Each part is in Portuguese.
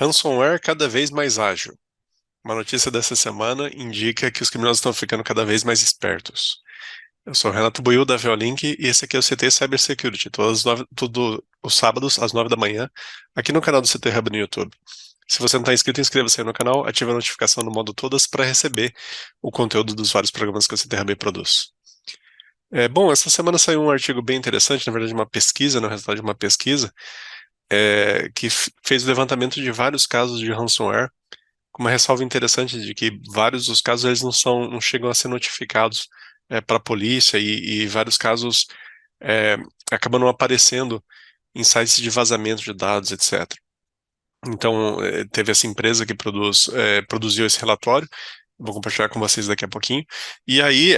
Ransomware cada vez mais ágil. Uma notícia dessa semana indica que os criminosos estão ficando cada vez mais espertos. Eu sou o Renato Buiu da Violink e esse aqui é o CT Cybersecurity, todos os sábados às 9 da manhã, aqui no canal do CT Hub no YouTube. Se você não está inscrito, inscreva-se aí no canal, ative a notificação no modo todas para receber o conteúdo dos vários programas que o CT Hub produz. Bom, essa semana saiu um artigo bem interessante, na verdade uma pesquisa, no resultado de uma pesquisa, que fez o levantamento de vários casos de ransomware, com uma ressalva interessante de que vários dos casos eles não chegam a ser notificados para a polícia e vários casos é, acabam não aparecendo em sites de vazamento de dados, etc. Então, teve essa empresa que produziu esse relatório, vou compartilhar com vocês daqui a pouquinho. E aí,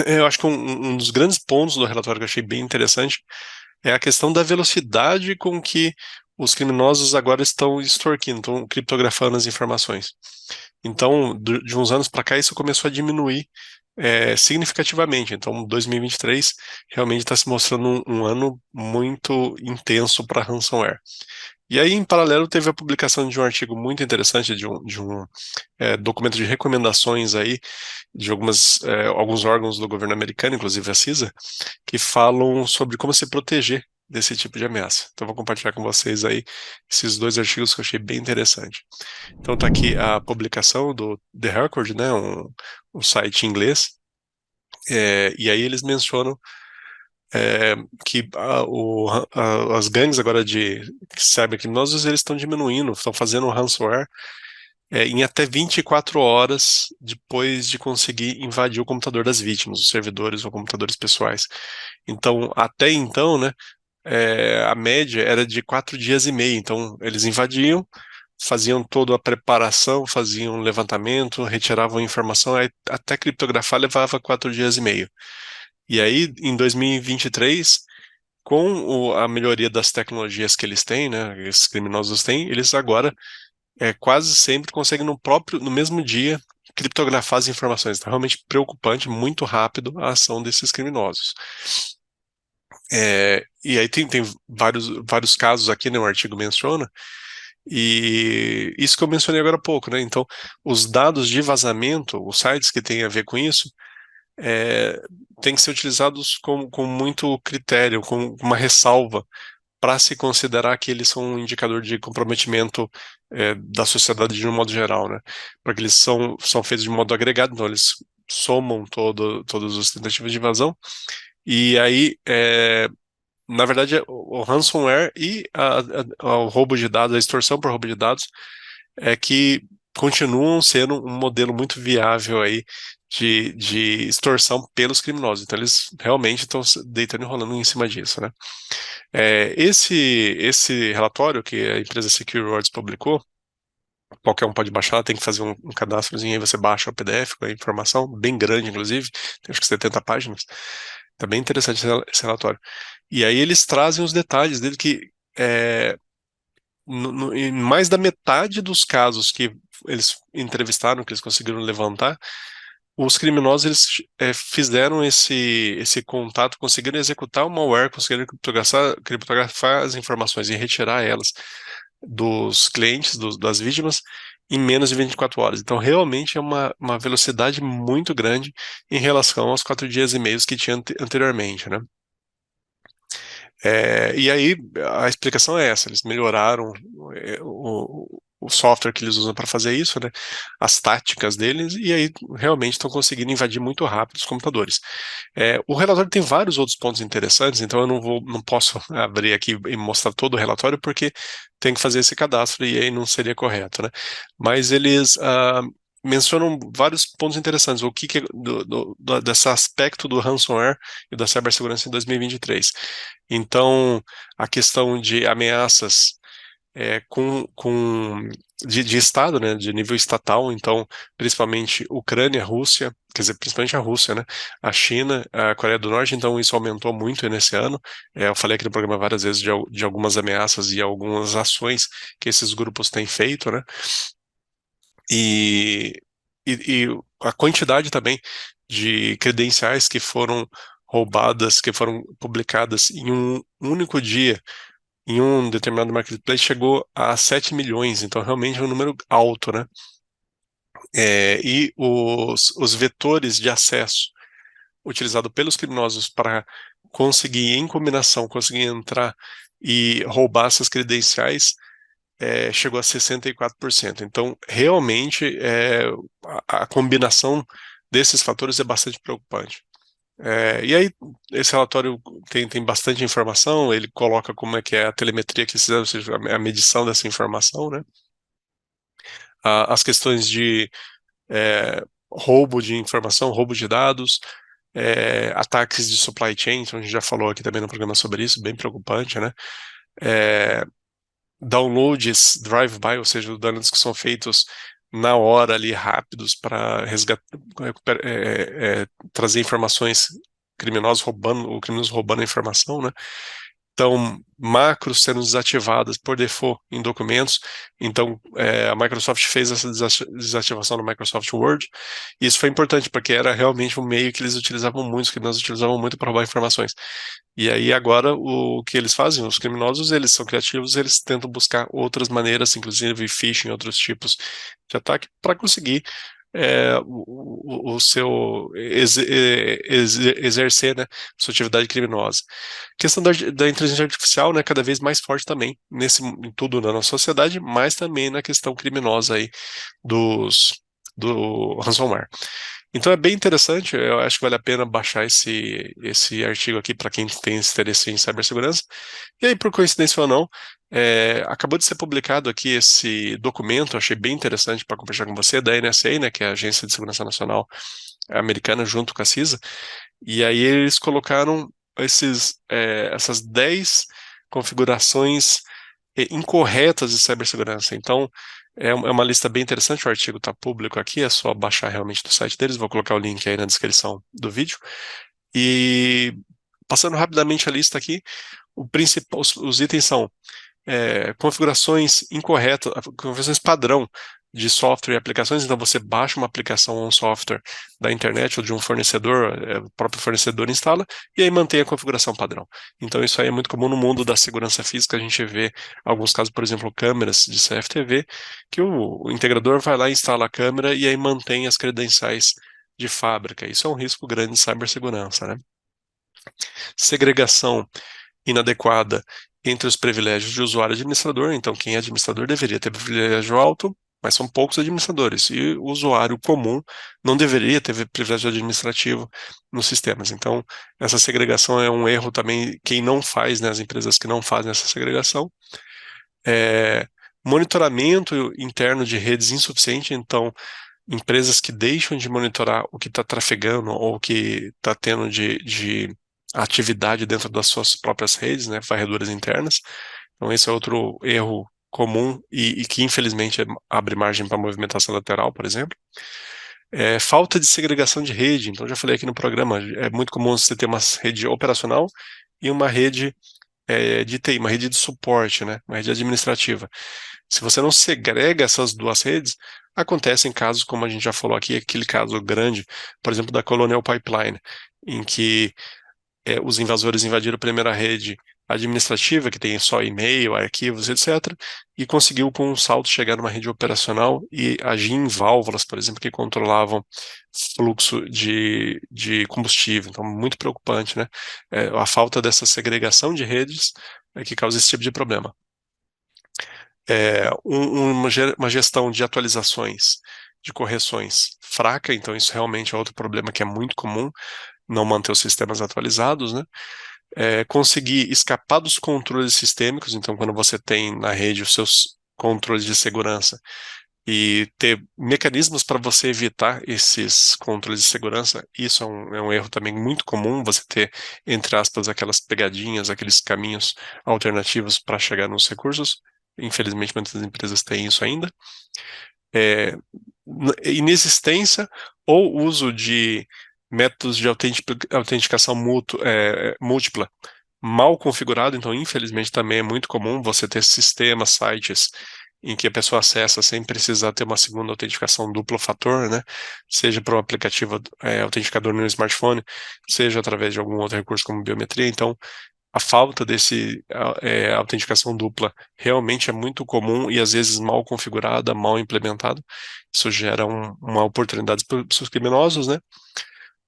eu acho que um dos grandes pontos do relatório que eu achei bem interessante é a questão da velocidade com que os criminosos agora estão extorquindo, estão criptografando as informações. Então, de uns anos para cá, isso começou a diminuir significativamente. Então, 2023 realmente está se mostrando um ano muito intenso para ransomware. E aí, em paralelo, teve a publicação de um artigo muito interessante, de um documento de recomendações aí de alguns órgãos do governo americano, inclusive a CISA, que falam sobre como se proteger desse tipo de ameaça. Então, vou compartilhar com vocês aí esses dois artigos que eu achei bem interessante. Então, está aqui a publicação do The Record, né, um site em inglês, e aí eles mencionam que as gangues agora de cybercriminosos eles estão diminuindo, estão fazendo ransomware em até 24 horas depois de conseguir invadir o computador das vítimas, os servidores ou computadores pessoais. Então, até então, né, a média era de 4 dias e meio. Então, eles invadiam, faziam toda a preparação, faziam um levantamento, retiravam informação, aí, até criptografar levava 4 dias e meio. E aí, em 2023, com a melhoria das tecnologias que eles têm, né, esses criminosos têm, eles agora quase sempre conseguem no mesmo dia, criptografar as informações. Então, realmente preocupante, muito rápido a ação desses criminosos. E aí tem vários casos aqui, né, o artigo menciona, e isso que eu mencionei agora há pouco, né? Então, os dados de vazamento, os sites que têm a ver com isso, é, têm que ser utilizados com muito critério, com uma ressalva, para se considerar que eles são um indicador de comprometimento da sociedade de um modo geral, né? Porque eles são feitos de modo agregado, então eles somam todos os tentativas de invasão, e aí, na verdade, o ransomware e o roubo de dados, a extorsão por roubo de dados, é que continuam sendo um modelo muito viável aí de extorsão pelos criminosos. Então, eles realmente estão se deitando e rolando em cima disso, né? Esse relatório que a empresa Secure Rewards publicou, qualquer um pode baixar, tem que fazer um cadastrozinho, aí você baixa o PDF com a informação, bem grande, inclusive, tem acho que 70 páginas. Tá bem interessante esse relatório. E aí eles trazem os detalhes dele que em mais da metade dos casos que eles entrevistaram, que eles conseguiram levantar, os criminosos eles fizeram esse contato, conseguiram executar o malware, conseguiram criptografar as informações e retirar elas dos clientes, das vítimas, em menos de 24 horas. Então, realmente é uma velocidade muito grande em relação aos 4 dias e meio que tinha anteriormente, né? E aí a explicação é essa: eles melhoraram o software que eles usam para fazer isso, né? As táticas deles, e aí realmente estão conseguindo invadir muito rápido os computadores. O relatório tem vários outros pontos interessantes, então eu não posso abrir aqui e mostrar todo o relatório porque tem que fazer esse cadastro e aí não seria correto, né? Mas eles mencionam vários pontos interessantes, o que é desse aspecto do ransomware e da cibersegurança em 2023. Então, a questão de ameaças de Estado, né, de nível estatal, então, principalmente Ucrânia, Rússia, quer dizer, principalmente a Rússia, né, a China, a Coreia do Norte, então isso aumentou muito nesse ano. Eu falei aqui no programa várias vezes de algumas ameaças e algumas ações que esses grupos têm feito, né, e, e a quantidade também de credenciais que foram roubadas, que foram publicadas em um único dia em um determinado marketplace chegou a 7 milhões, então realmente é um número alto, né? E os vetores de acesso utilizados pelos criminosos para conseguir, em combinação, conseguir entrar e roubar essas credenciais, chegou a 64%. Então, realmente, a combinação desses fatores é bastante preocupante. E aí, esse relatório tem bastante informação, ele coloca como é que é a telemetria que eles fizeram, ou seja, a medição dessa informação, né? As questões de roubo de informação, roubo de dados, ataques de supply chain, então a gente já falou aqui também no programa sobre isso, bem preocupante, né? É, downloads drive-by, ou seja, danos que são feitos na hora ali, rápidos, para trazer informações criminosas roubando, o criminoso roubando a informação, né? Então, macros sendo desativadas por default em documentos. Então, a Microsoft fez essa desativação no Microsoft Word. E isso foi importante, porque era realmente um meio que eles utilizavam muito, os criminosos utilizavam muito para roubar informações. E aí, agora, o que eles fazem? Os criminosos, eles são criativos, eles tentam buscar outras maneiras, inclusive phishing, outros tipos de ataque, para conseguir o seu exercer, né, sua atividade criminosa. A questão da inteligência artificial, né, cada vez mais forte também em tudo na nossa sociedade, mas também na questão criminosa aí do ransomware. Então é bem interessante, eu acho que vale a pena baixar esse artigo aqui para quem tem interesse em cibersegurança. E aí, por coincidência ou não, acabou de ser publicado aqui esse documento, achei bem interessante para compartilhar com você, da NSA, né, que é a Agência de Segurança Nacional Americana, junto com a CISA, e aí eles colocaram essas 10 configurações incorretas de cibersegurança. Então, é uma lista bem interessante, o artigo está público aqui, é só baixar realmente do site deles, vou colocar o link aí na descrição do vídeo. E passando rapidamente a lista aqui, os itens são configurações incorretas, configurações padrão de software e aplicações. Então você baixa uma aplicação ou um software da internet ou de um fornecedor, o próprio fornecedor instala, e aí mantém a configuração padrão. Então isso aí é muito comum no mundo da segurança física. A gente vê alguns casos, por exemplo, câmeras de CFTV, que o integrador vai lá e instala a câmera e aí mantém as credenciais de fábrica. Isso é um risco grande de cibersegurança, né? Segregação inadequada entre os privilégios de usuário e administrador. Então, quem é administrador deveria ter privilégio alto, mas são poucos administradores. E o usuário comum não deveria ter privilégio administrativo nos sistemas. Então, essa segregação é um erro também, quem não faz, né, as empresas que não fazem essa segregação. Monitoramento interno de redes insuficiente. Então, empresas que deixam de monitorar o que está trafegando ou o que está tendo de atividade dentro das suas próprias redes, né, varreduras internas. Então, esse é outro erro comum e que, infelizmente, abre margem para movimentação lateral, por exemplo. Falta de segregação de rede. Então, já falei aqui no programa, é muito comum você ter uma rede operacional e uma rede de TI, uma rede de suporte, né, uma rede administrativa. Se você não segrega essas duas redes, acontecem casos como a gente já falou aqui, aquele caso grande, por exemplo, da Colonial Pipeline, em que os invasores invadiram a primeira rede administrativa, que tem só e-mail, arquivos, etc., e conseguiu com um salto chegar numa rede operacional e agir em válvulas, por exemplo, que controlavam fluxo de combustível. Então, muito preocupante, né? A falta dessa segregação de redes é que causa esse tipo de problema. Uma gestão de atualizações, de correções fraca, então isso realmente é outro problema que é muito comum, não manter os sistemas atualizados, né? Conseguir escapar dos controles sistêmicos, então quando você tem na rede os seus controles de segurança e ter mecanismos para você evitar esses controles de segurança, isso é um erro também muito comum, você ter, entre aspas, aquelas pegadinhas, aqueles caminhos alternativos para chegar nos recursos. Infelizmente, muitas empresas têm isso ainda. Inexistência ou uso de métodos de autenticação múltipla mal configurado, então infelizmente também é muito comum você ter sistemas, sites em que a pessoa acessa sem precisar ter uma segunda autenticação duplo fator, né? Seja para um aplicativo autenticador no smartphone, seja através de algum outro recurso como biometria. Então, A falta desse autenticação dupla realmente é muito comum e às vezes mal configurada, mal implementada. Isso gera uma oportunidade para os criminosos, né?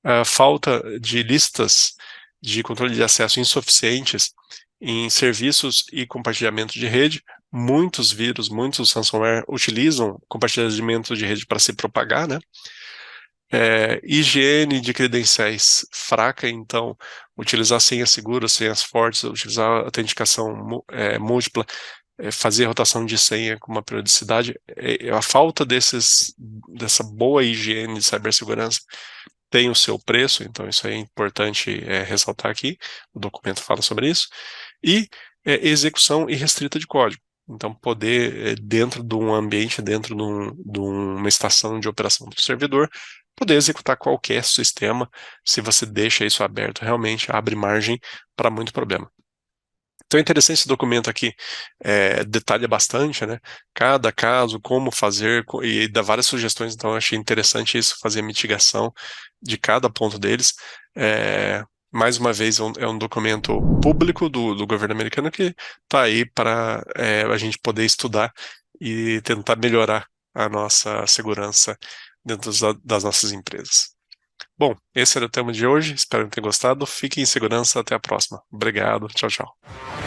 A falta de listas de controle de acesso insuficientes em serviços e compartilhamento de rede. Muitos vírus, muitos ransomware utilizam compartilhamento de rede para se propagar, né? Higiene de credenciais fraca, então utilizar senhas seguras, senhas fortes, utilizar autenticação múltipla, fazer rotação de senha com uma periodicidade. A falta dessa boa higiene de cibersegurança tem o seu preço, então isso é importante ressaltar aqui, o documento fala sobre isso, e execução irrestrita de código. Então, poder, dentro de um ambiente, dentro de uma estação de operação do servidor, poder executar qualquer sistema, se você deixa isso aberto, realmente abre margem para muito problema. Então é interessante esse documento aqui, detalha bastante, né? Cada caso, como fazer, e dá várias sugestões, então eu achei interessante isso, fazer a mitigação de cada ponto deles. Mais uma vez, é um documento público do governo americano que está aí para a gente poder estudar e tentar melhorar a nossa segurança dentro das nossas empresas. Bom, esse era o tema de hoje, espero que tenham gostado. Fiquem em segurança, até a próxima. Obrigado, tchau, tchau.